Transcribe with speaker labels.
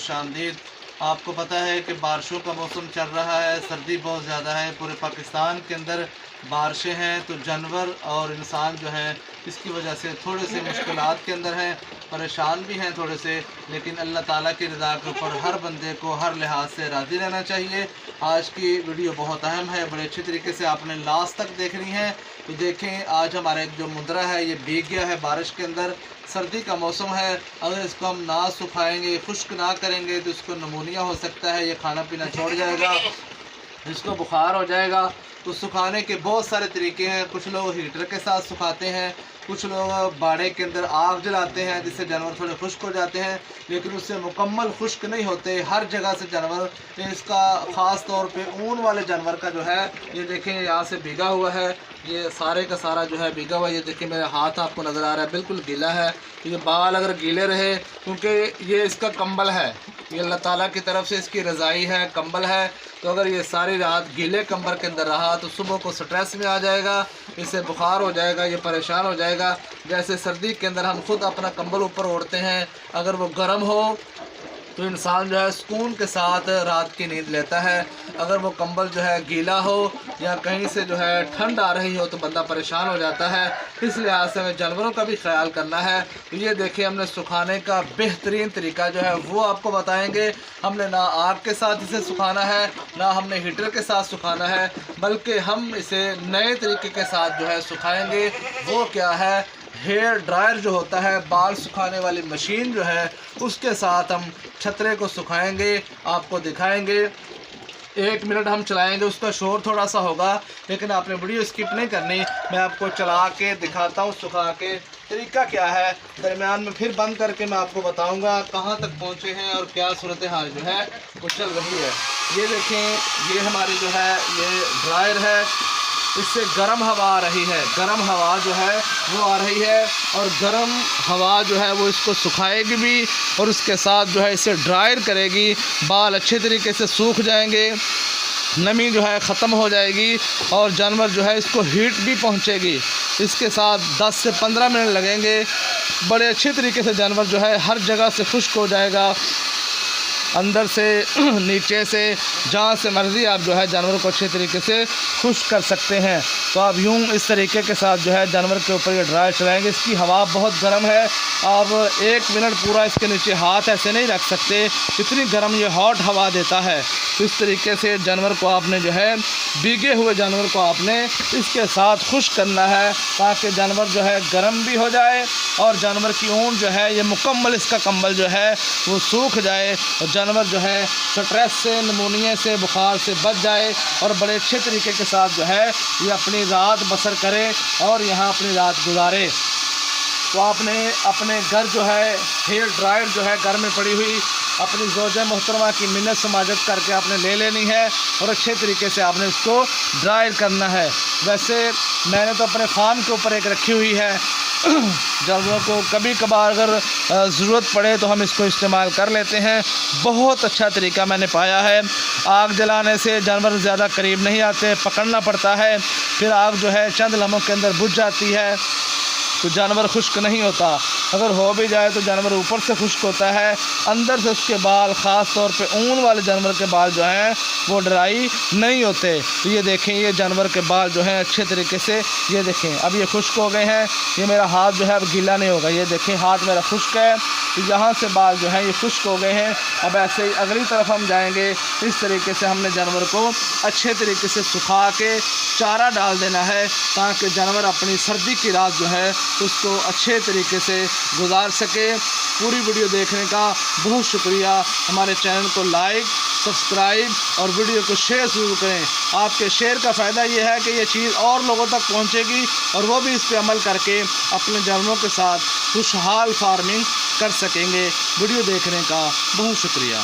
Speaker 1: खुशामदीद। आपको पता है कि बारिशों का मौसम चल रहा है, सर्दी बहुत ज़्यादा है, पूरे पाकिस्तान के अंदर बारिशें हैं, तो जानवर और इंसान जो है इसकी वजह से थोड़े से मुश्किलात के अंदर हैं, परेशान भी हैं थोड़े से। लेकिन अल्लाह ताला की रज़ा के ऊपर हर बंदे को हर लिहाज से राज़ी रहना चाहिए। आज की वीडियो बहुत अहम है, बड़े अच्छी तरीके से आपने लास्ट तक देखनी है। तो देखें, आज हमारा एक जो मुंदरा है ये भीग गया है बारिश के अंदर। सर्दी का मौसम है, अगर इसको हम ना सुखाएंगे, खुश्क ना करेंगे तो इसको नमूनिया हो सकता है, ये खाना पीना छोड़ जाएगा, इसको बुखार हो जाएगा। तो सुखाने के बहुत सारे तरीके हैं। कुछ लोग हीटर के साथ सुखाते हैं, कुछ लोग बाड़े के अंदर आग जलाते हैं जिससे जानवर थोड़े खुश्क हो जाते हैं, लेकिन उससे मुकम्मल खुश्क नहीं होते। हर जगह से जानवर, इसका ख़ास तौर पे ऊन वाले जानवर का जो है, ये देखें यहाँ से भीगा हुआ है, ये सारे का सारा जो है भीगा हुआ है। ये देखिए मेरा हाथ आपको नज़र आ रहा है, बिल्कुल गीला है। ये बाल अगर गीले रहे, क्योंकि ये इसका कंबल है, ये अल्लाह ताला की तरफ से इसकी रज़ाई है, कंबल है। तो अगर ये सारी रात गीले कंबल के अंदर रहा तो सुबह को स्ट्रेस में आ जाएगा, इससे बुखार हो जाएगा, ये परेशान हो जाएगा। जैसे सर्दी के अंदर हम खुद अपना कंबल ऊपर ओढ़ते हैं, अगर वो गर्म हो तो इंसान जो है सुकून के साथ रात की नींद लेता है। अगर वो कंबल जो है गीला हो या कहीं से जो है ठंड आ रही हो तो बंदा परेशान हो जाता है। इस लिहाज से हमें जानवरों का भी ख्याल करना है। तो ये देखिए, हमने सुखाने का बेहतरीन तरीका जो है वो आपको बताएंगे। हमने ना आग के साथ इसे सुखाना है, ना हमने हीटर के साथ सुखाना है, बल्कि हम इसे नए तरीके के साथ जो है सुखाएँगे। वो क्या है, हेयर ड्रायर जो होता है, बाल सुखाने वाली मशीन जो है, उसके साथ हम छतरे को सुखाएंगे, आपको दिखाएंगे। 1 मिनट हम चलाएंगे, उसका शोर थोड़ा सा होगा, लेकिन आपने वीडियो स्किप नहीं करनी। मैं आपको चला के दिखाता हूँ सुखा के तरीका क्या है। दरमियान में फिर बंद करके मैं आपको बताऊँगा कहाँ तक पहुँचे हैं और क्या सूरत हाल जो है वो चल रही है। ये देखें, ये हमारी जो है ये ड्रायर है, इससे गर्म हवा आ रही है, गर्म हवा जो है वो आ रही है, और गर्म हवा जो है वो इसको सुखाएगी भी, और उसके साथ जो है इसे ड्रायर करेगी। बाल अच्छे तरीके से सूख जाएंगे, नमी जो है ख़त्म हो जाएगी, और जानवर जो है इसको हीट भी पहुंचेगी। इसके साथ 10 से 15 मिनट लगेंगे, बड़े अच्छे तरीके से जानवर जो है हर जगह से खुश्क हो जाएगा, अंदर से नीचे से जहाँ से मर्ज़ी आप जो है जानवर को अच्छे तरीके से खुश कर सकते हैं। तो आप यूँ इस तरीके के साथ जो है जानवर के ऊपर ये ड्रायर चलाएँगे। इसकी हवा बहुत गर्म है, आप 1 मिनट पूरा इसके नीचे हाथ ऐसे नहीं रख सकते, इतनी गर्म ये हॉट हवा देता है। तो इस तरीके से जानवर को आपने जो है, भीगे हुए जानवर को आपने इसके साथ खुश करना है, ताकि जानवर जो है गर्म भी हो जाए और जानवर की ऊन जो है ये मुकम्मल, इसका कंबल जो है वो सूख जाए, और जानवर जो है स्ट्रेस से, नमूनिया से, बुखार से बच जाए, और बड़े अच्छे तरीके के साथ जो है ये अपनी रात बसर करे और यहाँ अपनी रात गुजारे। तो आपने अपने घर जो है हेयर ड्रायर जो है घर में पड़ी हुई अपनी ज़ौजा मोहतरमा की मिन्नत समाजत करके आपने ले लेनी है, और अच्छे तरीके से आपने उसको ड्रायर करना है। वैसे मैंने तो अपने फार्म के ऊपर एक रखी हुई है, जानवरों को कभी कभार अगर ज़रूरत पड़े तो हम इसको इस्तेमाल कर लेते हैं। बहुत अच्छा तरीका मैंने पाया है। आग जलाने से जानवर ज़्यादा करीब नहीं आते, पकड़ना पड़ता है, फिर आग जो है चंद लम्हों के अंदर बुझ जाती है, तो जानवर खुश्क नहीं होता। अगर हो भी जाए तो जानवर ऊपर से खुश्क होता है, अंदर से उसके बाल, ख़ास तौर पे ऊन वाले जानवर के बाल जो हैं वो ड्राई नहीं होते। तो ये देखें, ये जानवर के बाल जो हैं अच्छे तरीके से, ये देखें अब ये खुश्क हो गए हैं। ये मेरा हाथ जो है अब गीला नहीं होगा, ये देखें हाथ मेरा खुश्क है, तो यहाँ से बाल जो हैं ये खुश्क हो गए हैं। अब ऐसे ही अगली तरफ हम जाएंगे। इस तरीके से हमने जानवर को अच्छे तरीके से सुखा के चारा डाल देना है, ताकि जानवर अपनी सर्दी की रात जो है उसको अच्छे तरीके से गुजार सके। पूरी वीडियो देखने का बहुत शुक्रिया। हमारे चैनल को लाइक, सब्सक्राइब और वीडियो को शेयर ज़रूर करें। आपके शेयर का फ़ायदा ये है कि ये चीज़ और लोगों तक पहुंचेगी, और वो भी इस पर अमल करके अपने जानवरों के साथ खुशहाल फार्मिंग कर सकेंगे। वीडियो देखने का बहुत शुक्रिया।